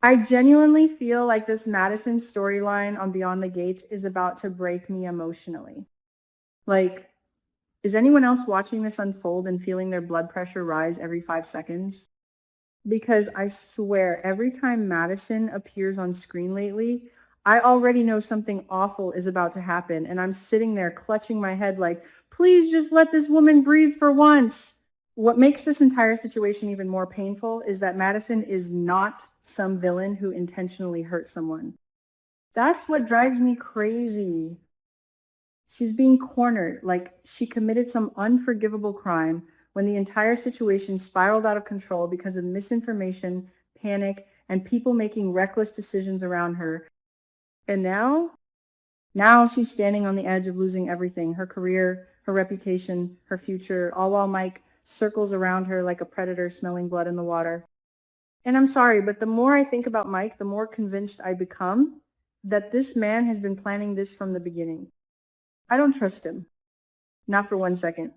I genuinely feel like this Madison storyline on Beyond the Gates is about to break me emotionally. Like, is anyone else watching this unfold and feeling their blood pressure rise every 5 seconds? Because I swear, every time Madison appears on screen lately, I already know something awful is about to happen. And I'm sitting there clutching my head like, please just let this woman breathe for once. What makes this entire situation even more painful is that Madison is not some villain who intentionally hurt someone. That's what drives me crazy. She's being cornered like she committed some unforgivable crime when the entire situation spiraled out of control because of misinformation, panic, and people making reckless decisions around her. And now she's standing on the edge of losing everything, her career, her reputation, her future, all while Mike circles around her like a predator smelling blood in the water. And I'm sorry, but the more I think about Mike, the more convinced I become that this man has been planning this from the beginning. I don't trust him. Not for 1 second.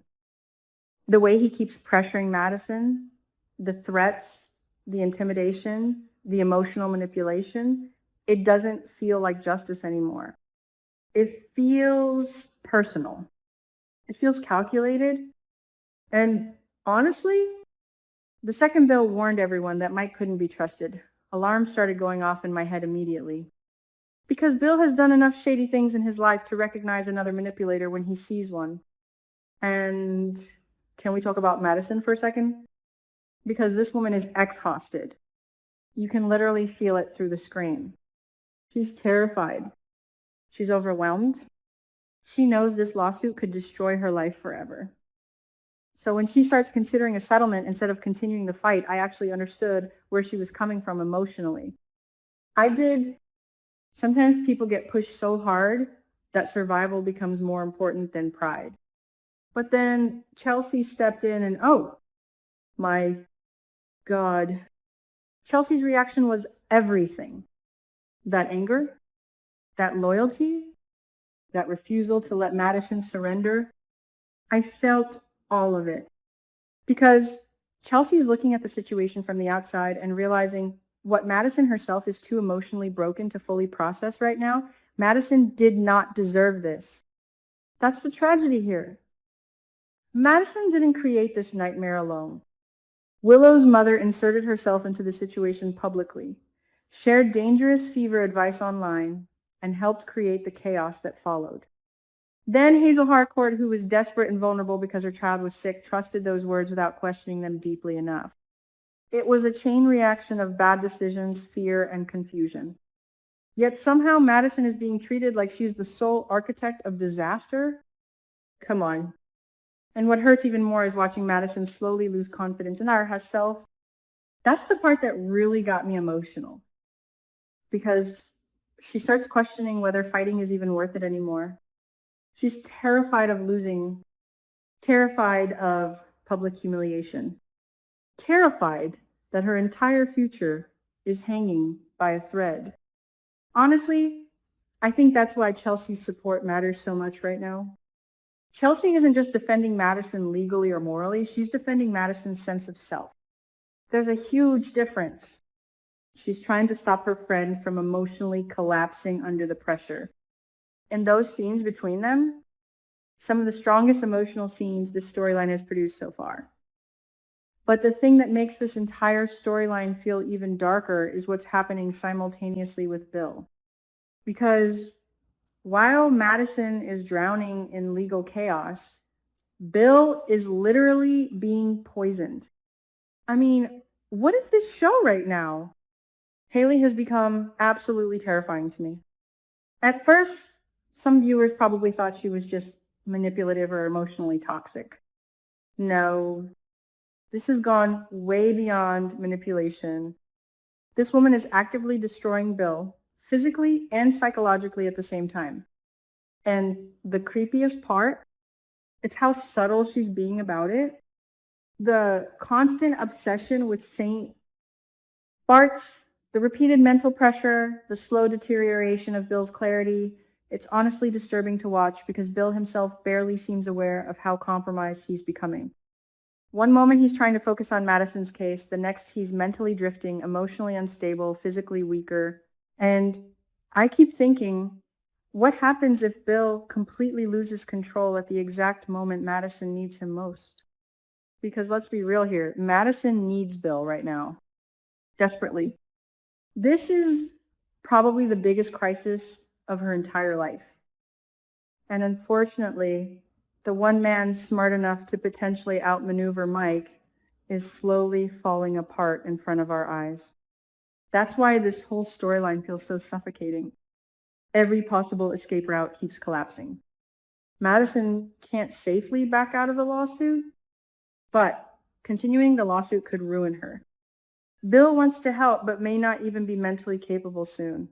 The way he keeps pressuring Madison, the threats, the intimidation, the emotional manipulation, it doesn't feel like justice anymore. It feels personal. It feels calculated. And honestly, the second bill warned everyone that Mike couldn't be trusted. Alarms started going off in my head immediately. Because Bill has done enough shady things in his life to recognize another manipulator when he sees one. And can we talk about Madison for a second? Because this woman is exhausted. You can literally feel it through the screen. She's terrified. She's overwhelmed. She knows this lawsuit could destroy her life forever. So when she starts considering a settlement instead of continuing the fight, I actually understood where she was coming from emotionally. I did. Sometimes people get pushed so hard that survival becomes more important than pride. But then Chelsea stepped in and, oh my God. Chelsea's reaction was everything. That anger, that loyalty, that refusal to let Madison surrender. I felt all of it. Because Chelsea's looking at the situation from the outside and realizing what Madison herself is too emotionally broken to fully process right now. Madison did not deserve this. That's the tragedy here. Madison didn't create this nightmare alone. Willow's mother inserted herself into the situation publicly, shared dangerous fever advice online, and helped create the chaos that followed. Then Hazel Harcourt, who was desperate and vulnerable because her child was sick, trusted those words without questioning them deeply enough. It was a chain reaction of bad decisions, fear, and confusion. Yet somehow Madison is being treated like she's the sole architect of disaster. Come on. And what hurts even more is watching Madison slowly lose confidence in herself. That's the part that really got me emotional. Because she starts questioning whether fighting is even worth it anymore. She's terrified of losing, terrified of public humiliation, terrified that her entire future is hanging by a thread. Honestly, I think that's why Chelsea's support matters so much right now. Chelsea isn't just defending Madison legally or morally, she's defending Madison's sense of self. There's a huge difference. She's trying to stop her friend from emotionally collapsing under the pressure. And those scenes between them, some of the strongest emotional scenes this storyline has produced so far. But the thing that makes this entire storyline feel even darker is what's happening simultaneously with Bill. Because while Madison is drowning in legal chaos, Bill is literally being poisoned. I mean, what is this show right now? Haley has become absolutely terrifying to me. At first, some viewers probably thought she was just manipulative or emotionally toxic. No, this has gone way beyond manipulation. This woman is actively destroying Bill, physically and psychologically at the same time. And the creepiest part, it's how subtle she's being about it. The constant obsession with Saint Bart's, the repeated mental pressure, the slow deterioration of Bill's clarity. It's honestly disturbing to watch because Bill himself barely seems aware of how compromised he's becoming. One moment he's trying to focus on Madison's case, the next he's mentally drifting, emotionally unstable, physically weaker. And I keep thinking, what happens if Bill completely loses control at the exact moment Madison needs him most? Because let's be real here, Madison needs Bill right now, desperately. This is probably the biggest crisis of her entire life. And unfortunately, the one man smart enough to potentially outmaneuver Mike is slowly falling apart in front of our eyes. That's why this whole storyline feels so suffocating. Every possible escape route keeps collapsing. Madison can't safely back out of the lawsuit, but continuing the lawsuit could ruin her. Bill wants to help, but may not even be mentally capable soon.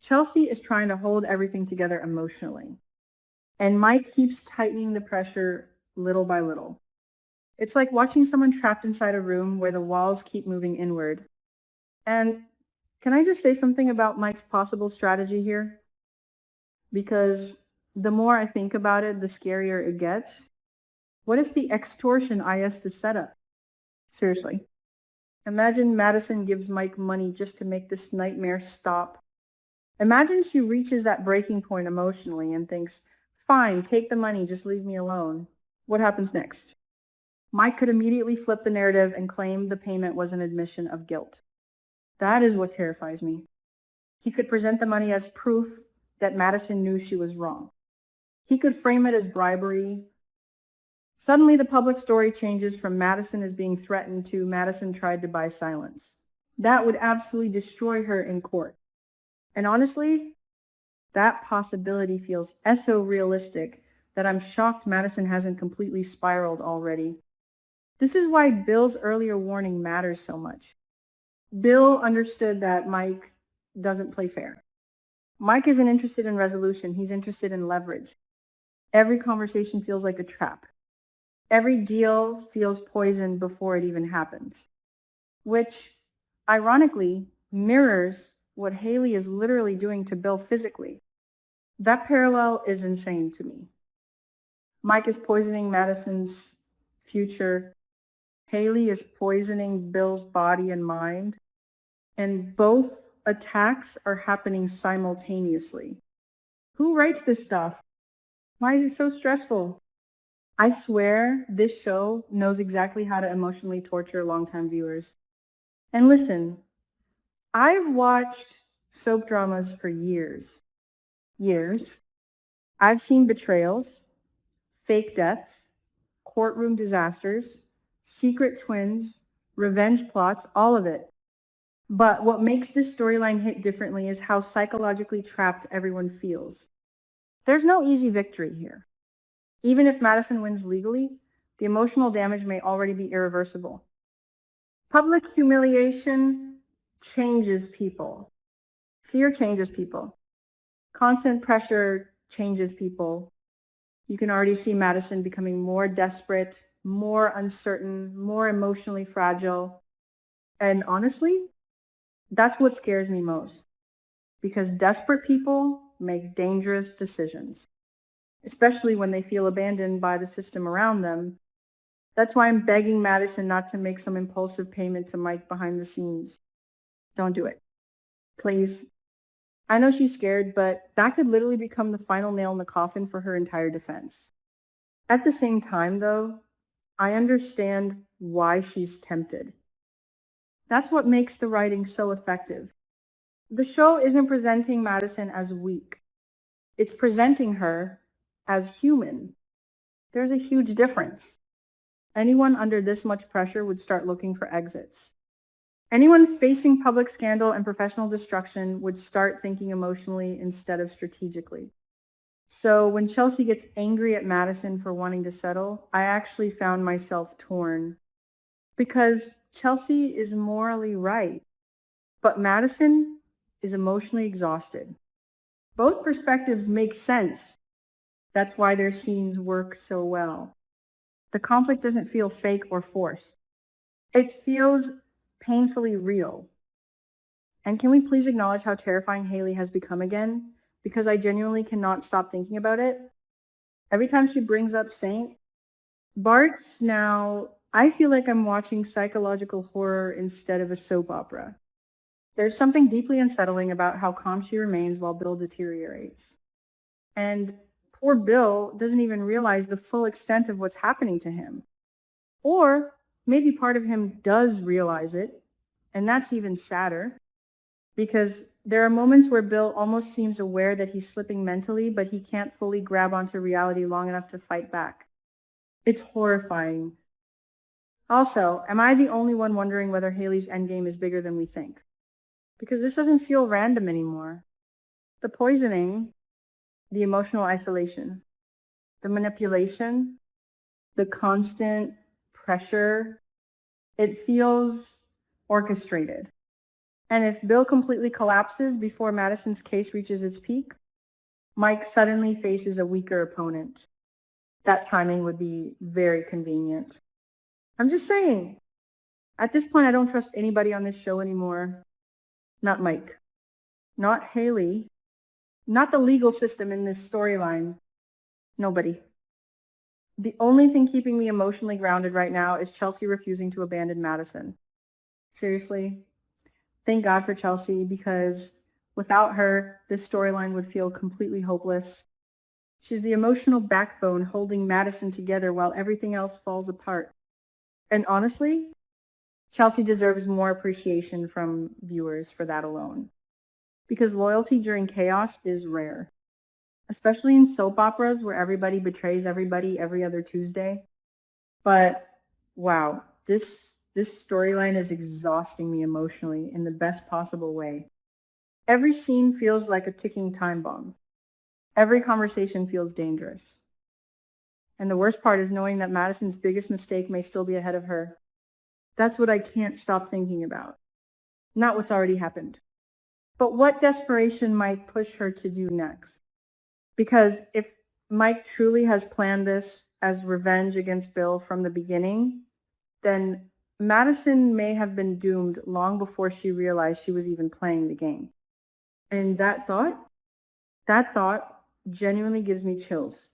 Chelsea is trying to hold everything together emotionally. And Mike keeps tightening the pressure little by little. It's like watching someone trapped inside a room where the walls keep moving inward. And can I just say something about Mike's possible strategy here? Because the more I think about it, the scarier it gets. What if the extortion IS the setup? Seriously. Imagine Madison gives Mike money just to make this nightmare stop. Imagine she reaches that breaking point emotionally and thinks, fine, take the money, just leave me alone. What happens next? Mike could immediately flip the narrative and claim the payment was an admission of guilt. That is what terrifies me. He could present the money as proof that Madison knew she was wrong. He could frame it as bribery. Suddenly, the public story changes from Madison as being threatened to Madison tried to buy silence. That would absolutely destroy her in court. And honestly, that possibility feels so realistic that I'm shocked Madison hasn't completely spiraled already. This is why Bill's earlier warning matters so much. Bill understood that Mike doesn't play fair. Mike isn't interested in resolution, he's interested in leverage. Every conversation feels like a trap. Every deal feels poisoned before it even happens, which ironically mirrors what Haley is literally doing to Bill physically. That parallel is insane to me. Mike is poisoning Madison's future. Haley is poisoning Bill's body and mind. And both attacks are happening simultaneously. Who writes this stuff? Why is it so stressful? I swear this show knows exactly how to emotionally torture longtime viewers. And listen, I've watched soap dramas for years. Years. I've seen betrayals, fake deaths, courtroom disasters, secret twins, revenge plots, all of it. But what makes this storyline hit differently is how psychologically trapped everyone feels. There's no easy victory here. Even if Madison wins legally, the emotional damage may already be irreversible. Public humiliation changes people. Fear changes people. Constant pressure changes people. You can already see Madison becoming more desperate, more uncertain, more emotionally fragile. And honestly, that's what scares me most. Because desperate people make dangerous decisions, especially when they feel abandoned by the system around them. That's why I'm begging Madison not to make some impulsive payment to Mike behind the scenes. Don't do it. Please. I know she's scared, but that could literally become the final nail in the coffin for her entire defense. At the same time, though, I understand why she's tempted. That's what makes the writing so effective. The show isn't presenting Madison as weak. It's presenting her as human. There's a huge difference. Anyone under this much pressure would start looking for exits. Anyone facing public scandal and professional destruction would start thinking emotionally instead of strategically. So when Chelsea gets angry at Madison for wanting to settle, I actually found myself torn. Because Chelsea is morally right, but Madison is emotionally exhausted. Both perspectives make sense. That's why their scenes work so well. The conflict doesn't feel fake or forced. It feels painfully real. And can we please acknowledge how terrifying Haley has become again? Because I genuinely cannot stop thinking about it. Every time she brings up Saint, Bart's now I feel like I'm watching psychological horror instead of a soap opera. There's something deeply unsettling about how calm she remains while Bill deteriorates. And poor Bill doesn't even realize the full extent of what's happening to him. Or maybe part of him does realize it, and that's even sadder, because there are moments where Bill almost seems aware that he's slipping mentally, but he can't fully grab onto reality long enough to fight back. It's horrifying. Also, am I the only one wondering whether Haley's endgame is bigger than we think? Because this doesn't feel random anymore. The poisoning, the emotional isolation, the manipulation, the constant pressure, it feels orchestrated. And if Bill completely collapses before Madison's case reaches its peak, Mike suddenly faces a weaker opponent. That timing would be very convenient. I'm just saying, at this point, I don't trust anybody on this show anymore. Not Mike, not Haley, not the legal system in this storyline. Nobody. The only thing keeping me emotionally grounded right now is Chelsea refusing to abandon Madison. Seriously, thank God for Chelsea, because without her, this storyline would feel completely hopeless. She's the emotional backbone holding Madison together while everything else falls apart. And honestly, Chelsea deserves more appreciation from viewers for that alone. Because loyalty during chaos is rare, especially in soap operas where everybody betrays everybody every other Tuesday. But wow, this storyline is exhausting me emotionally in the best possible way. Every scene feels like a ticking time bomb. Every conversation feels dangerous. And the worst part is knowing that Madison's biggest mistake may still be ahead of her. That's what I can't stop thinking about. Not what's already happened, but what desperation might push her to do next. Because if Mike truly has planned this as revenge against Bill from the beginning, then Madison may have been doomed long before she realized she was even playing the game. And that thought genuinely gives me chills.